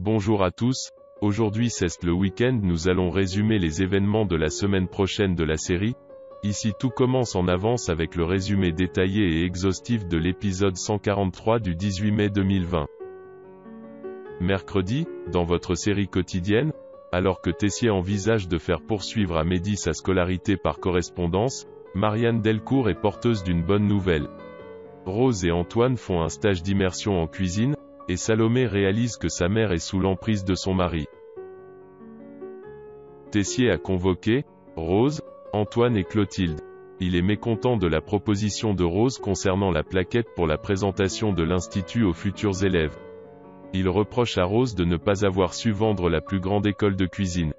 Bonjour à tous, aujourd'hui c'est le week-end, nous allons résumer les événements de la semaine prochaine de la série. Ici tout commence en avance avec le résumé détaillé et exhaustif de l'épisode 143 du 18 mai 2020. Mercredi, dans votre série quotidienne, alors que Tessier envisage de faire poursuivre à Mehdi sa scolarité par correspondance, Marianne Delcourt est porteuse d'une bonne nouvelle. Rose et Antoine font un stage d'immersion en cuisine, et Salomé réalise que sa mère est sous l'emprise de son mari. Tessier a convoqué Rose, Antoine et Clotilde. Il est mécontent de la proposition de Rose concernant la plaquette pour la présentation de l'Institut aux futurs élèves. Il reproche à Rose de ne pas avoir su vendre la plus grande école de cuisine.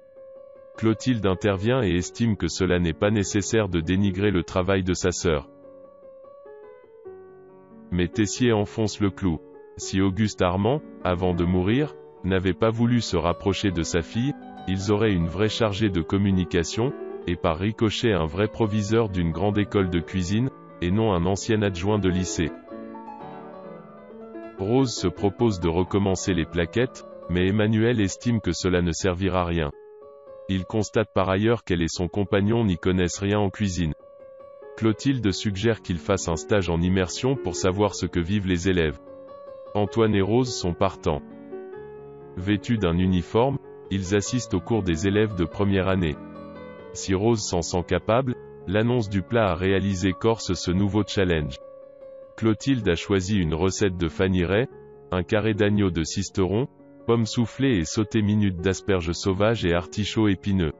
Clotilde intervient et estime que cela n'est pas nécessaire de dénigrer le travail de sa sœur. Mais Tessier enfonce le clou. Si Auguste Armand, avant de mourir, n'avait pas voulu se rapprocher de sa fille, ils auraient une vraie chargée de communication, et par ricochet un vrai proviseur d'une grande école de cuisine, et non un ancien adjoint de lycée. Rose se propose de recommencer les plaquettes, mais Emmanuel estime que cela ne servira à rien. Il constate par ailleurs qu'elle et son compagnon n'y connaissent rien en cuisine. Clotilde suggère qu'il fasse un stage en immersion pour savoir ce que vivent les élèves. Antoine et Rose sont partants. Vêtus d'un uniforme, ils assistent au cours des élèves de première année. Si Rose s'en sent capable, l'annonce du plat à réaliser corse ce nouveau challenge. Clotilde a choisi une recette de Fanny Ray, un carré d'agneau de Sisteron, pommes soufflées et sautées minutes d'asperges sauvages et artichauts épineux.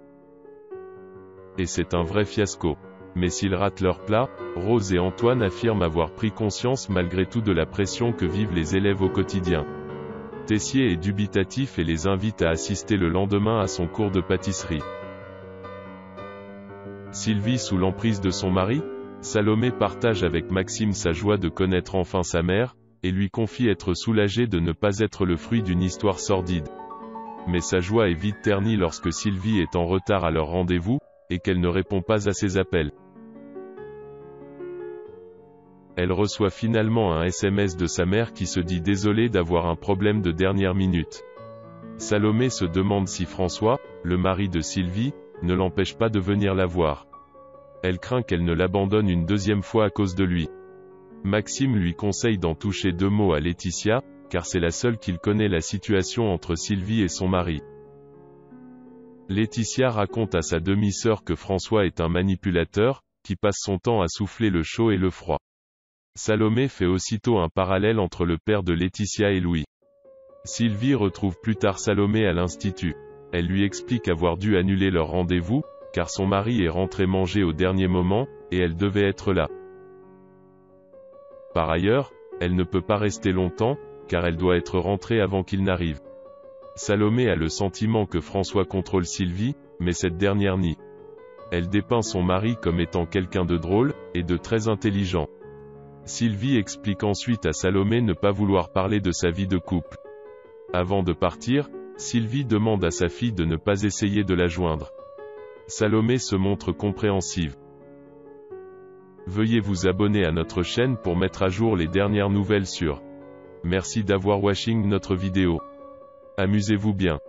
Et c'est un vrai fiasco. Mais s'ils ratent leur plat, Rose et Antoine affirment avoir pris conscience malgré tout de la pression que vivent les élèves au quotidien. Tessier est dubitatif et les invite à assister le lendemain à son cours de pâtisserie. Sylvie sous l'emprise de son mari, Salomé partage avec Maxime sa joie de connaître enfin sa mère, et lui confie être soulagée de ne pas être le fruit d'une histoire sordide. Mais sa joie est vite ternie lorsque Sylvie est en retard à leur rendez-vous, et qu'elle ne répond pas à ses appels. Elle reçoit finalement un SMS de sa mère qui se dit désolée d'avoir un problème de dernière minute. Salomé se demande si François, le mari de Sylvie, ne l'empêche pas de venir la voir. Elle craint qu'elle ne l'abandonne une deuxième fois à cause de lui. Maxime lui conseille d'en toucher deux mots à Laetitia, car c'est la seule qu'il connaît la situation entre Sylvie et son mari. Laetitia raconte à sa demi-sœur que François est un manipulateur, qui passe son temps à souffler le chaud et le froid. Salomé fait aussitôt un parallèle entre le père de Laetitia et Louis. Sylvie retrouve plus tard Salomé à l'institut. Elle lui explique avoir dû annuler leur rendez-vous, car son mari est rentré manger au dernier moment, et elle devait être là. Par ailleurs, elle ne peut pas rester longtemps, car elle doit être rentrée avant qu'il n'arrive. Salomé a le sentiment que François contrôle Sylvie, mais cette dernière nie. Elle dépeint son mari comme étant quelqu'un de drôle, et de très intelligent. Sylvie explique ensuite à Salomé ne pas vouloir parler de sa vie de couple. Avant de partir, Sylvie demande à sa fille de ne pas essayer de la joindre. Salomé se montre compréhensive. Veuillez vous abonner à notre chaîne pour mettre à jour les dernières nouvelles sur. Merci d'avoir watching notre vidéo. Amusez-vous bien.